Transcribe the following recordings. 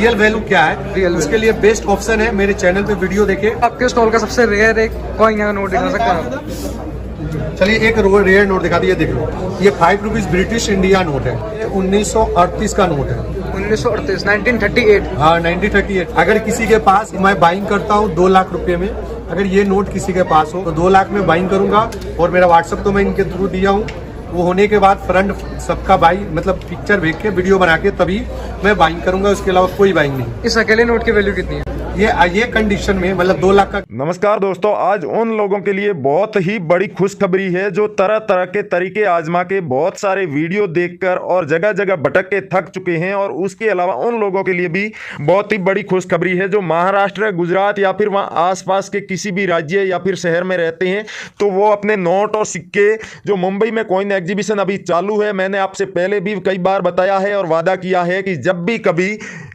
Real value क्या है, उसके लिए बेस्ट ऑप्शन है मेरे चैनल पे वीडियो देखे। आपके स्टॉल का सबसे रेयर एक कॉइन या नोट दिखा सकते हैं? चलिए एक रेयर नोट दिखा दिए, देख लो। ये 5 रुपीज ब्रिटिश इंडिया नोट है, ये 1938 का नोट है। 1938, 1938। हाँ 1938। अगर किसी के पास, मैं बाइंग करता हूँ 2 लाख रुपए में, अगर ये नोट किसी के पास हो तो 2 लाख में बाइंग करूंगा। और मेरा व्हाट्सएप तो मैं इनके थ्रू दिया हूँ, वो होने के बाद फ्रंट सबका बाई मतलब पिक्चर भेज के वीडियो बना के तभी मैं बाइंग करूंगा, उसके अलावा कोई बाइंग नहीं। इस अकेले नोट की वैल्यू कितनी है? ये कंडीशन में मतलब 2 लाख का। नमस्कार दोस्तों, आज उन लोगों के लिए बहुत ही बड़ी खुशखबरी है जो तरह तरह के तरीके आजमा के बहुत सारे वीडियो देखकर और जगह जगह भटक के थक चुके हैं। और उसके अलावा उन लोगों के लिए भी बहुत ही बड़ी खुशखबरी है जो महाराष्ट्र, गुजरात या फिर वहाँ आसपास के किसी भी राज्य या फिर शहर में रहते हैं, तो वो अपने नोट और सिक्के, जो मुंबई में कॉइन एग्जीबिशन अभी चालू है, मैंने आपसे पहले भी कई बार बताया है और वादा किया है कि जब भी कभी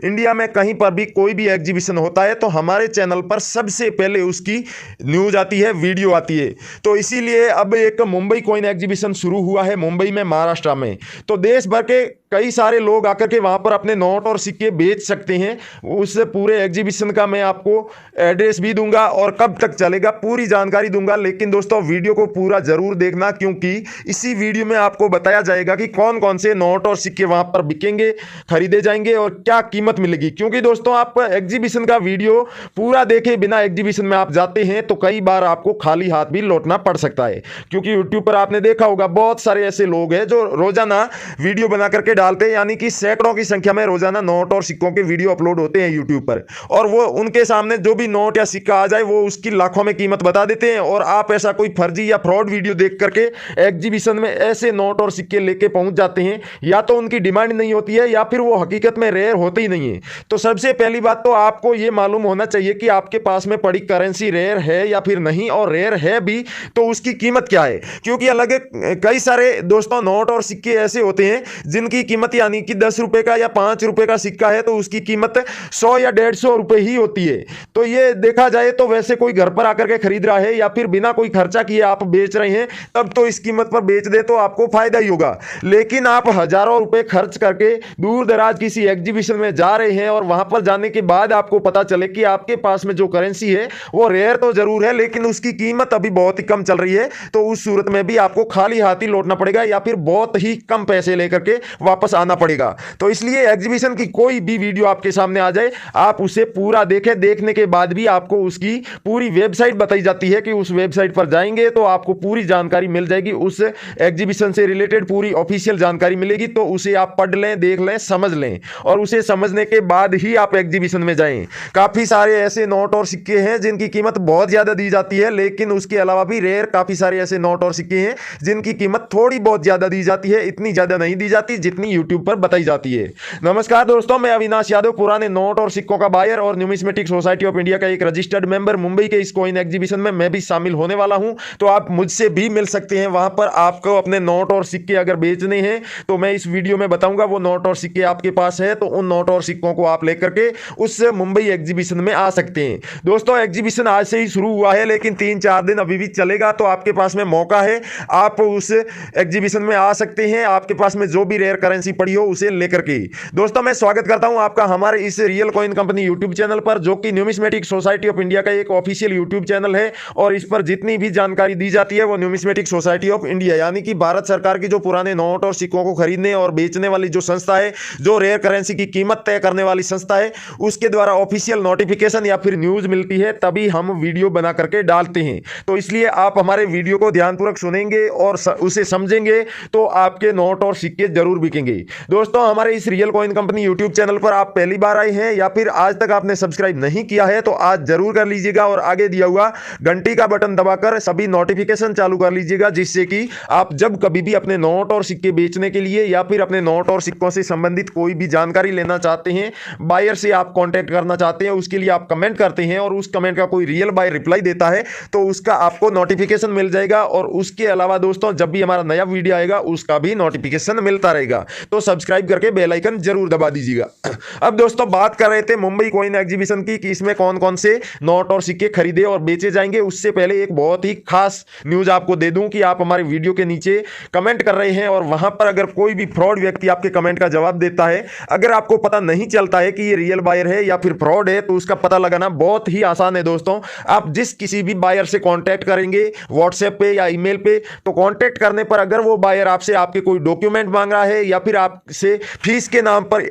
इंडिया में कहीं पर भी कोई भी एग्जीबिशन होता है तो हमारे चैनल पर सबसे पहले उसकी न्यूज आती है, वीडियो आती है। तो इसीलिए अब एक मुंबई कॉइन एग्जीबिशन शुरू हुआ है मुंबई में, महाराष्ट्र में। तो देश भर के कई सारे लोग आकर के वहां पर अपने नोट और सिक्के बेच सकते हैं। उस पूरे एग्जीबिशन का मैं आपको एड्रेस भी दूंगा और कब तक चलेगा पूरी जानकारी दूंगा। लेकिन दोस्तों वीडियो को पूरा जरूर देखना, क्योंकि इसी वीडियो में आपको बताया जाएगा कि कौन कौन से नोट और सिक्के वहां पर बिकेंगे, खरीदे जाएंगे और क्या कीमत मिलेगी। क्योंकि दोस्तों आप एग्जीबिशन का वीडियो पूरा देखे बिना एग्जीबिशन में आप जाते हैं तो कई बार आपको खाली हाथ भी लौटना पड़ सकता है। क्योंकि यूट्यूब पर आपने देखा होगा बहुत सारे ऐसे लोग हैं जो रोजाना वीडियो बना करके डालते हैं, यानी कि सैकड़ों की संख्या में रोजाना नोट और सिक्कों के वीडियो अपलोड होते हैं यूट्यूब पर। और वो उनके सामने जो भी नोट या सिक्का आ जाए वो उसकी लाखों में कीमत बता देते हैं। और आप ऐसा कोई फर्जी या फ्रॉड वीडियो देख करके एग्जीबिशन में ऐसे नोट और सिक्के लेके पहुंच जाते हैं, या तो उनकी डिमांड नहीं होती है या फिर वो हकीकत में रेयर होते ही नहीं है। तो सबसे पहली बात तो आपको ये मालूम होना चाहिए कि आपके पास में पड़ी करेंसी रेयर है या फिर नहीं, और रेयर है भी तो उसकी कीमत क्या है। क्योंकि अलग कई सारे दोस्तों नोट और सिक्के ऐसे होते हैं जिनकी कीमत यानी कि 10 रुपए का या 5 रुपए का सिक्का है तो उसकी कीमत 100 या 150 रुपए ही होती है। तो ये देखा जाए तो वैसे कोई घर पर आकर के खरीद रहा है या फिर बिना कोई खर्चा किए आप बेच रहे हैं, तब तो इस कीमत पर बेच दे तो आपको फायदा ही होगा। लेकिन आप हजारों रुपए खर्च करके दूर दराज किसी एग्जीबिशन में जा रहे हैं और वहां पर जाने के बाद आपको पता चले कि आपके पास में जो करेंसी है वो रेयर तो जरूर है लेकिन उसकी कीमत अभी बहुत ही कम चल रही है, तो उस सूरत में भी आपको खाली हाथ ही लौटना पड़ेगा या फिर बहुत ही कम पैसे लेकर के वापस आना पड़ेगा। तो इसलिए एग्जीबिशन की कोई भी वीडियो आपके सामने आ जाए आप उसे पूरा देखें, देखने के बाद भी आपको उसकी पूरी वेबसाइट बताई जाती है कि उस वेबसाइट पर जाएंगे तो आपको पूरी जानकारी मिल जाएगी, उस एग्जीबिशन से रिलेटेड पूरी ऑफिशियल जानकारी मिलेगी। तो उसे आप पढ़ लें, देख लें, समझ लें और उसे समझने के बाद ही आप एग्जीबिशन में जाएं। काफी सारे ऐसे नोट और सिक्के हैं जिनकी कीमत बहुत ज्यादा दी जाती है, लेकिन उसके अलावा भी रेयर काफी सारे ऐसे नोट और सिक्के हैं जिनकी कीमत थोड़ी बहुत ज्यादा दी जाती है, इतनी ज्यादा नहीं दी जाती जितनी यूट्यूब पर बताई जाती है। नमस्कार दोस्तों, मैं अविनाश यादव, पुराने नोट और सिक्कों का बायर और न्यूमिस्मेटिक सोसाइटी ऑफ इंडिया का एक रजिस्टर्ड मेंबर। मुंबई के इस कॉइन एग्जीबिशन में मैं भी शामिल होने वाला हूं, तो आप मुझसे भी मिल सकते हैं। वहां पर आपको अपने नोट और सिक्के अगर बेचने हैं तो मैं इस वीडियो में बताऊंगा वो नोट और सिक्के आपके पास है तो उन नोट और सिक्कों को आप लेकर के उस मुंबई एग्जीबिशन में आ सकते हैं। दोस्तों एग्जीबिशन आज से ही शुरू हुआ है लेकिन 3-4 दिन अभी भी चलेगा, तो आपके पास में मौका है, आप उस एग्जीबिशन में आ सकते हैं आपके पास में जो भी रेयर करेंसी पड़ी हो उसे लेकर के। दोस्तों मैं स्वागत करता हूं आपका हमारे इस real coin company YouTube channel पर, जो कि न्यूमिस्मेटिक सोसाइटी ऑफ इंडिया का एक ऑफिशियल यूट्यूब चैनल है और इस पर जितनी भी जानकारी दी जाती है वो न्यूमिस्मेटिक सोसाइटी ऑफ इंडिया यानी कि भारत सरकार की जो पुराने नोट और सिक्कों को खरीदने और बेचने वाली जो संस्था है, जो रेयर करेंसी की कीमत तय करने वाली संस्था है, उसके द्वारा ऑफिशियल नोटिफिकेशन या फिर न्यूज मिलती है तभी हम वीडियो बना करके डालते हैं। तो इसलिए आप हमारे वीडियो को ध्यानपूर्वक सुनेंगे और उसे समझेंगे तो आपके नोट और सिक्के जरूर बिकेंगे। दोस्तों हमारे इस real coin company YouTube channel पर आप पहली बार आए हैं या फिर आज तक आपने सब्सक्राइब नहीं किया है तो आज जरूर कर लीजिएगा और आगे दिया हुआ घंटी का बटन दबाकर सभी नोटिफिकेशन चालू कर लीजिएगा, जिससे कि आप जब कभी भी अपने नोट और सिक्के बेचने के लिए या फिर अपने नोट और सिक्कों से संबंधित कोई भी जानकारी लेना चाहते हैं, बायर से आप कांटेक्ट करना चाहते हैं, उसके लिए आप कमेंट करते हैं और उस कमेंट का कोई रियल बायर रिप्लाई देता है तो उसका आपको नोटिफिकेशन मिल जाएगा। और उसके अलावा दोस्तों जब भी हमारा नया वीडियो आएगा उसका भी नोटिफिकेशन मिलता रहेगा। तो सब्सक्राइब करके बेल आइकन जरूर दबा दीजिएगा। अब दोस्तों बात कर रहे थे मुंबई कॉइन एग्जीबिशन की कि इसमें कौन कौन से नोट और सिक्के खरीदे और बेचे जाएंगे। उससे पहले एक बहुत ही खास न्यूज आपको दे दूं कि आप हमारे वीडियो के नीचे कमेंट कर रहे हैं और वहां पर अगर कोई भी फ्रॉड व्यक्ति आपके कमेंट का जवाब देता है, अगर आपको पता नहीं चलता है कि ये रियल बायर है या फिर फ्रॉड है, तो उसका पता लगाना बहुत ही आसान है दोस्तों। आप जिस किसी भी बायर से कांटेक्ट करेंगे व्हाट्सएप पे या ईमेल पे, तो कांटेक्ट करने पर अगर वो बायर आपसे आपके कोई डॉक्यूमेंट मांग रहा है या फिर आपसे फीस के नाम पर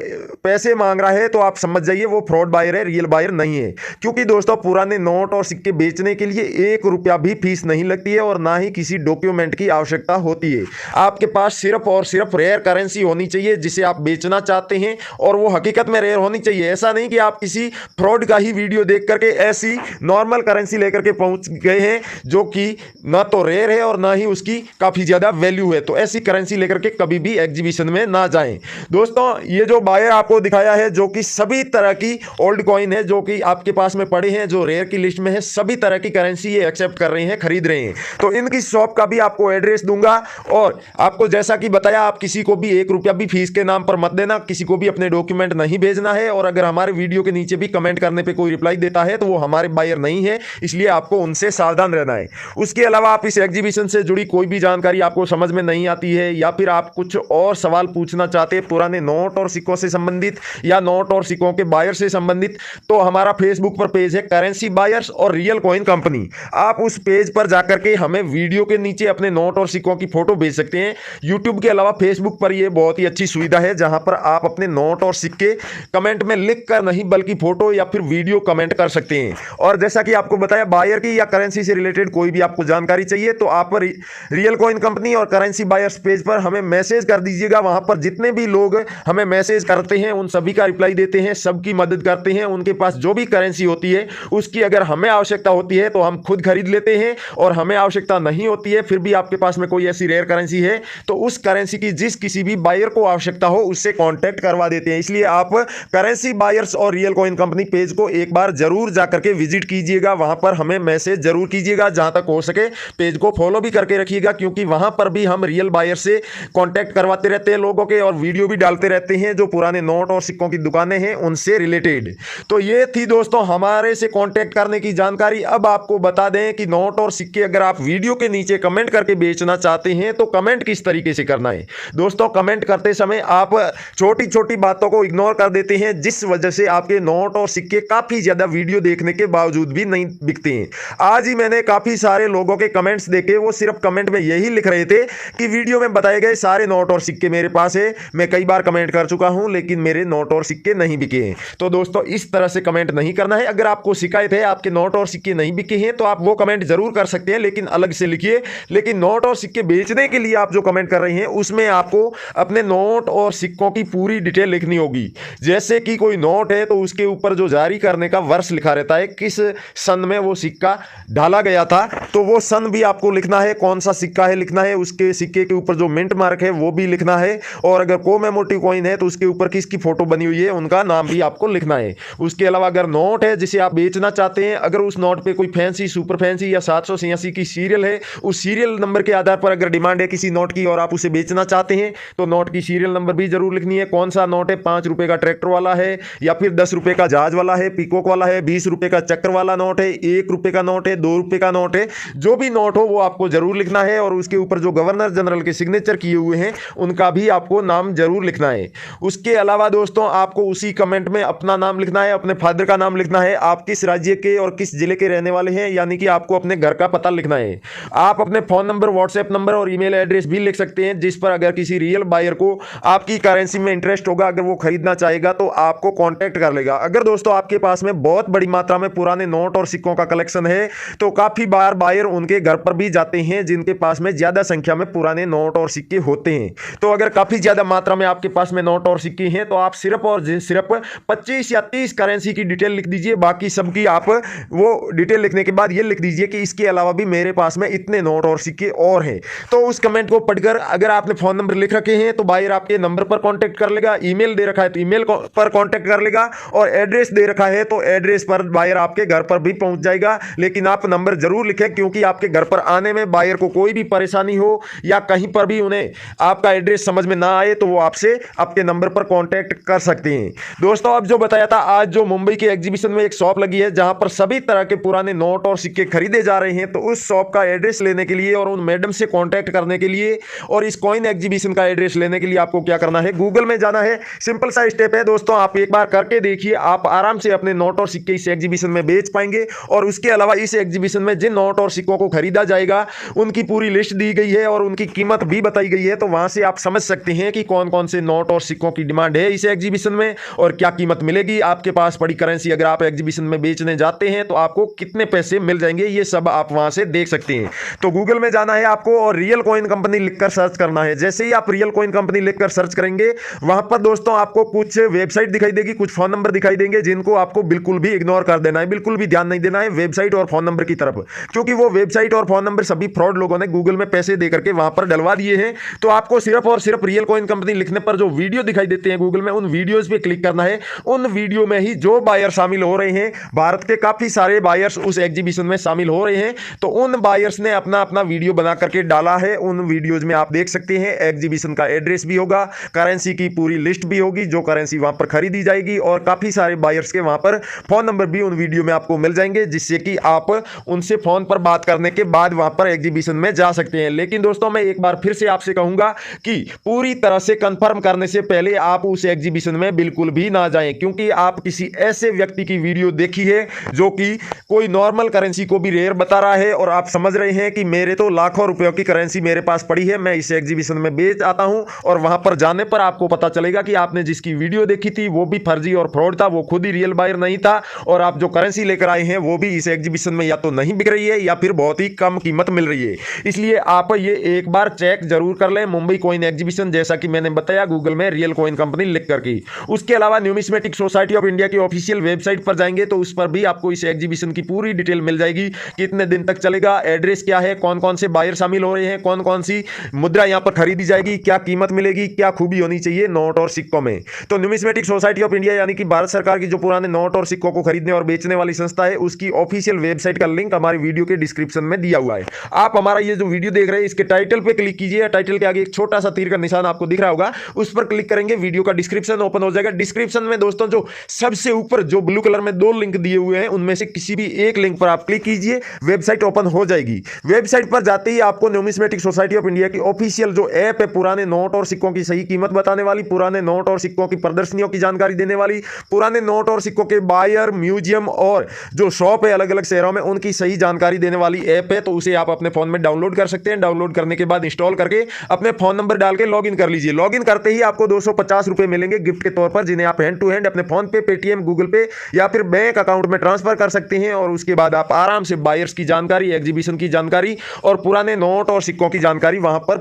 पैसे मांग रहा है, तो आप समझ जाइए वो फ्रॉड बायर है, रियल बायर नहीं है। क्योंकि दोस्तों पुराने नोट और सिक्के बेचने के लिए 1 रुपया भी फीस नहीं लगती है और ना ही किसी डॉक्यूमेंट की आवश्यकता होती है। आपके पास सिर्फ और सिर्फ रेयर करेंसी होनी चाहिए जिसे आप बेचना चाहते हैं, और वो हकीकत में रेयर होनी चाहिए। ऐसा नहीं कि आप किसी फ्रॉड का ही वीडियो देख करके ऐसी नॉर्मल करेंसी लेकर के पहुंच गए हैं जो कि ना तो रेयर है और ना ही उसकी काफी ज्यादा वैल्यू है। तो ऐसी करेंसी लेकर के कभी भी एग्जीबिशन में ना जाएं। दोस्तों ये जो बायर आपको दिखाया है जो कि सभी तरह की ओल्ड कॉइन है जो कि आपके पास में पड़े हैं, जो रेयर की लिस्ट में है, सभी तरह की करेंसी ये एक्सेप्ट कर रहे हैं, खरीद रहे हैं। तो इनकी शॉप का भी आपको एड्रेस दूंगा और आपको जैसा कि बताया आप किसी को भी 1 रुपया भी फीस के नाम पर मत देना, किसी को भी अपने डॉक्यूमेंट नहीं भेजना है। और अगर हमारे वीडियो के नीचे भी कमेंट करने पे कोई रिप्लाई देता है तो वो हमारे बायर नहीं है, इसलिए आपको उनसे सावधान रहना है। उसके अलावा आप इस एग्जीबिशन से जुड़ी कोई भी जानकारी आपको समझ में नहीं आती है या फिर आप कुछ और सवाल पूछना चाहते हैं पुराने नोट और सिक्कों से संबंधित या नोट और सिक्कों के बायर से संबंधित, तो हमारा फेसबुक पर पेज है करेंसी बायर्स और रियल कॉइन कंपनी। आप उस पेज पर जाकर के हमें वीडियो के नीचे अपने नोट और सिक्कों की फोटो भेज सकते हैं। यूट्यूब के अलावा फेसबुक पर यह बहुत ही अच्छी सुविधा है जहां पर आप अपने नोट और सिक्के कमेंट में लिख कर नहीं बल्कि फोटो या फिर वीडियो कमेंट कर सकते हैं। और जैसा कि आपको बताया बायर की या करेंसी से रिलेटेड कोई भी आपको जानकारी चाहिए तो आप रियल कॉइन कंपनी और करेंसी बायर्स पेज पर हमें मैसेज कर दीजिएगा। वहां पर जितने भी लोग हमें मैसेज करते हैं उन सभी का रिप्लाई देते हैं, सबकी मदद करते हैं। उनके पास जो भी करेंसी होती है उसकी अगर हमें आवश्यकता होती है तो हम खुद खरीद लेते हैं, और हमें आवश्यकता नहीं होती है फिर भी आपके पास में कोई ऐसी रेयर करेंसी है तो उस करेंसी की जिस किसी भी बायर को आवश्यकता हो उससे कांटेक्ट करवा देते हैं। इसलिए आप करेंसी बायर्स और रियल कॉइन कंपनी पेज को एक बार जरूर जाकर के विजिट कीजिएगा, वहां पर हमें मैसेज जरूर कीजिएगा, जहां तक हो सके पेज को फॉलो भी करके रखिएगा क्योंकि वहां पर भी हम रियल बायर से कांटेक्ट करवाते रहते हैं लोगों के और वीडियो भी डालते रहते हैं जो पुराने नोट और सिक्कों की दुकानें हैं उनसे रिलेटेड। तो ये थी दोस्तों हमारे से कांटेक्ट करने की जानकारी। अब आपको बता दें कि नोट और सिक्के अगर आप वीडियो के नीचे कमेंट करके बेचना चाहते हैं तो कमेंट किस तरीके से करना है। दोस्तों कमेंट करते समय आप छोटी छोटी बातों को इग्नोर कर देते हैं जिस वजह से आपके नोट और सिक्के काफी ज्यादा वीडियो देखने के बावजूद भी नहीं बिकते हैं। आज ही मैंने काफी सारे लोगों के कमेंट्स देखे, वो सिर्फ कमेंट में यही लिख रहे थे कि वीडियो में बताए गए सारे नोट और सिक्के मेरे पास है, मैं कई बार कमेंट कर चुका हूं लेकिन मेरे नोट और सिक्के नहीं बिके हैं। तो दोस्तों इस तरह से कमेंट नहीं करना है। अगर आपको शिकायत है आपके नोट और सिक्के नहीं बिके हैं तो आप वो कमेंट जरूर कर सकते हैं लेकिन अलग से लिखिए। लेकिन नोट और सिक्के बेचने के लिए आप जो कमेंट कर रहे हैं उसमें आपको अपने नोट और सिक्कों की पूरी डिटेल लिखनी होगी। जैसे कि कोई नोट है तो उसके ऊपर जो जारी करने का वर्ष लिखा रहता है, किस सन में वो सिक्का डाला गया था, तो वो सन भी आपको लिखना है, कौन सा सिक्का है लिखना है, उसके सिक्के के ऊपर जो मिंट मार्क है वो भी लिखना है, और अगर कोमेमोरेटिव कॉइन है तो उसके ऊपर किसकी फोटो बनी हुई है उनका नाम भी आपको लिखना है। उसके अलावा अगर नोट है जिसे आप बेचना चाहते हैं, अगर उस नोट पे कोई फैंसी, सुपर फैंसी या 786 की सीरियल है, उस सीरियल नंबर के आधार पर अगर डिमांड है किसी नोट की और आप उसे बेचना चाहते हैं तो नोट की सीरियल नंबर भी जरूर लिखनी है। कौन सा नोट है, 5 रुपए का ट्रैक्टर वाला है या फिर 10 रुपए का जहाज वाला है, पीकॉक वाला है, 20 रुपए का चक्र वाला नोट है, 1 रुपए का नोट है, 2 रुपए का नोट है, जो भी नोट हो वो आपको जरूर लिखना है। और उसके ऊपर जो गवर्नर जनरल के सिग्नेचर किए हुए हैं उनका भी आपको नाम जरूर लिखना है। उसके अलावा दोस्तों आपको उसी कमेंट में अपना नाम लिखना है, अपने फादर का नाम लिखना है, आप किस राज्य के और किस जिले के रहने वाले हैं, यानी कि आपको अपने घर का पता लिखना है। आप अपने फोन नंबर, व्हाट्सएप नंबर और ईमेल एड्रेस भी लिख सकते हैं जिस पर अगर किसी रियल बायर को आपकी करेंसी में इंटरेस्ट होगा, अगर वो खरीदना चाहेगा तो आपको कांटेक्ट कर लेगा। अगर दोस्तों आपके पास में बहुत बड़ी मात्रा में पुराने नोट और सिक्कों का कलेक्शन है तो काफी बार बायर उनके घर पर भी जाते हैं जिनके पास में ज्यादा संख्या में पुराने नोट और सिक्के होते हैं। तो अगर काफी ज्यादा मात्रा में आपके पास में नोट और सिक्के हैं तो आप सिर्फ और सिर्फ 25 या 30 करेंसी की डिटेल लिख दीजिए। बाकी सबकी आप वो डिटेल लिखने के बाद ये लिख दीजिए कि इसके अलावा भी मेरे पास में इतने नोट और सिक्के और हैं। तो उस कमेंट को पढ़कर अगर आपने फोन नंबर लिख रखे हैं तो बायर आपके नंबर पर कांटेक्ट कर लेगा, ईमेल दे रखा है तो ईमेल पर कांटेक्ट कर लेगा, और एड्रेस दे रखा है तो एड्रेस पर बायर आपके घर पर भी पहुंच जाएगा। लेकिन आप नंबर जरूर लिखें क्योंकि आपके घर पर आने में बायर को कोई भी परेशानी हो या कहीं पर भी उन्हें आपका एड्रेस समझ में ना आए तो वो आपसे आपके नंबर पर कांटेक्ट कर सकते हैं। दोस्तों अब जो बताया था, आज जो मुंबई के एग्जीबिशन में एक शॉप लगी है जहां पर सभी तरह के पुराने नोट और सिक्के खरीदे जा रहे हैं, तो उस शॉप का एड्रेस लेने के लिए और उन मैडम से कांटेक्ट करने के लिए और इस कॉइन एग्जीबिशन का एड्रेस लेने के लिए आपको क्या करना है, गूगल में जाना है। सिंपल सा स्टेप है दोस्तों, आप एक बार करके देखिए, आप आराम से अपने नोट और सिक्के इस एग्जीबिशन में बेच पाएंगे। और उसके अलावा इस एग्जीबिशन में जिन नोट और सिक्कों को खरीदा जाएगा उनकी पूरी लिस्ट दी गई है और उनकी कीमत भी बताई गई है, तो वहां से आप समझ सकते हैं कि कौन कौन से नोट और सिक्कों की डिमांड है इस एग्जीबिशन में और क्या कीमत मिलेगी। आपके पास पड़ी करेंसी अगर आप एग्जीबिशन में बेचने जाते हैं तो आपको कितने पैसे मिल जाएंगे, ये सब आप वहां से देख सकते हैं। तो गूगल में जाना है आपको और रियल कॉइन कंपनी लिखकर सर्च करना है। जैसे ही आप रियल कॉइन कंपनी लिखकर सर्च करेंगे, वहां पर दोस्तों आपको कुछ वेबसाइट दिखाई देगी, कुछ फोन नंबर दिखाई देंगे जिनको आपको बिल्कुल भी इग्नोर कर देना है, बिल्कुल भी ध्यान नहीं देना है वेबसाइट और फोन नंबर की तरफ, क्योंकि वो वेबसाइट और फोन नंबर सभी फ्रॉड लोगों ने गूगल में पैसे देकर के वहां पर डलवा दिए हैं। तो आपको सिर्फ और सिर्फ रियल कॉइन कंपनी लिखने पर जो वीडियो दिखाई देते हैं गूगल में, उन वीडियोस पे क्लिक करना है। उन वीडियो में ही जो बायर शामिल हो रहे हैं, भारत के काफी सारे बायर्स उस एग्जीबिशन में शामिल हो रहे हैं, तो उन बायर्स ने अपना अपना वीडियो बना करके डाला है। उन वीडियोज में आप देख सकते हैं एग्जीबिशन का एड्रेस भी होगा, करेंसी की पूरी लिस्ट भी होगी, जो करेंसी वहां पर खरीदी जाएगी और काफी सारे बायर्स के वहां पर फोन नंबर भी उन वीडियो में आपको मिल जाएंगे, जिससे कि आप उनसे फोन पर बात करने के बाद वहां पर एग्जीबिशन में जा सकते हैं। लेकिन दोस्तों मैं एक बार फिर से आपसे कहूंगा कि पूरी तरह से कंफर्म करने से पहले आप उस एग्जीबिशन में बिल्कुल भी ना जाएं, क्योंकि आप किसी ऐसे व्यक्ति की वीडियो देखी है जो कि कोई नॉर्मल करेंसी को भी रेयर बता रहा है और आप समझ रहे हैं कि मेरे तो लाखों रुपयों की करेंसी मेरे पास पड़ी है, मैं इस एग्जीबिशन में बेच आता हूं, और वहां पर जाने पर आपको पता चलेगा कि आपने जिसकी वीडियो देखी थी वो भी फर्जी और फ्रॉड था, वो खुद ही रियल बायर नहीं था, और आप जो करेंसी लेकर आए हैं वो भी इस एग्जीबिशन में या तो नहीं बिक रही है या फिर बहुत ही कम कीमत मिल रही है। इसलिए आप ये एक बार चेक जरूर कर लें मुंबई कॉइन एग्जीबिशन, जैसा कि मैंने बताया गूगल में रियल कॉइन कंपनी लिख करके। उसके अलावा न्यूमिस्मेटिक सोसाइटी ऑफ इंडिया की ऑफिशियल वेबसाइट पर जाएंगे तो उस पर भी आपको इस एग्जीबिशन की पूरी डिटेल मिल जाएगी, कितने दिन तक चलेगा, एड्रेस क्या है, कौन कौन से बायर शामिल हो रहे हैं, कौन कौन सी मुद्रा यहां पर खरीदी जाएगी, क्या कीमत मिलेगी, क्या खूबी होनी चाहिए नोट और सिक्कों में। तो न्यूमिस्मेटिक सोसाइटी ऑफ इंडिया यानी कि भारत सरकार की जो पुराने नोट और सिक्कों को खरीदने और बेचने वाली संस्था है, उसकी ऑफिशियल वेबसाइट का लिंक हमारे वीडियो के डिस्क्रिप्शन में दिया हुआ है। आप हमारा ये जो वीडियो देख रहे हैं इसके टाइटल पे क्लिक कीजिए, टाइटल के आगे एक छोटा सा तीर का निशान आपको दिख रहा होगा, उस पर क्लिक करेंगे, वीडियो का डिस्क्रिप्शन ओपन हो जाएगा। डिस्क्रिप्शन में दोस्तों जो सबसे ऊपर जो ब्लू कलर में 2 लिंक दिए हुए हैं, उनमें से किसी भी एक लिंक पर आप क्लिक कीजिए, वेबसाइट ओपन हो जाएगी। वेबसाइट पर जाते ही आपको न्यूमिस्मेटिक सोसाइटी ऑफ इंडिया की ऑफिशियल जो ऐप है, पुराने नोट और सिक्कों की सही कीमत बताने वाली, पुराने नोट और सिक्कों की प्रदर्शनियों की जानकारी देने वाली, पुराने नोट और सिक्कों के बायर, म्यूजियम और जो शॉप है अलग अलग शहरों में उनकी सही जानकारी देने वाली ऐप है। तो उसे आप अपने फोन में डाउनलोड कर सकते हैं। डाउनलोड करने के बाद इंस्टॉल करके अपने फोन नंबर डाल के लॉगिन कर लीजिए। लॉगिन करते ही आपको 250 रुपए मिलेंगे गिफ्ट के तौर पर, जिन्हें आप हैंड टू हैंड अपने फोन पे, पेटीएम, गूगल पे या फिर बैंक अकाउंट में ट्रांसफर कर सकते हैं। और उसके बाद आप आराम से बायर्स की जानकारी, एग्जीबिशन की जानकारी और पुराने नोट और सिक्कों की जानकारी वहां पर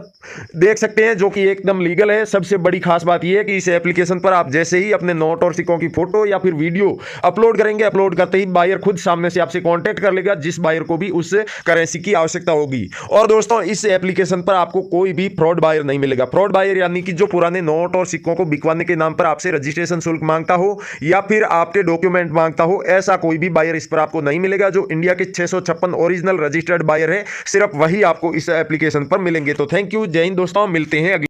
देख सकते हैं, जो कि एकदम लीगल है। सबसे बड़ी खास बात यह है कि इस एप्लीकेशन पर आप जैसे ही अपने नोट और सिक्कों की फोटो या फिर वीडियो अपलोड करेंगे, अपलोड करते ही बायर खुद सामने से आपसे कांटेक्ट कर लेगा, जिस बायर को भी उस करेंसी की आवश्यकता होगी। और दोस्तों इस एप्लीकेशन पर आपको कोई भी फ्रॉड बायर नहीं मिलेगा। फ्रॉड बायर यानी कि जो पुराने नोट और सिक्कों को बिकवाने के नाम पर आपसे रजिस्ट्रेशन शुल्क मांगता हो या फिर आपके डॉक्यूमेंट मांगता हो, ऐसा कोई भी बायर इस पर आपको नहीं मिलेगा। जो इंडिया के 656 ओरिजिनल रजिस्टर्ड बायर है, सिर्फ वही आपको इस एप्लीकेशन पर मिलेंगे। तो थैंक यू, जय हिंद दोस्तों, मिलते हैं अगले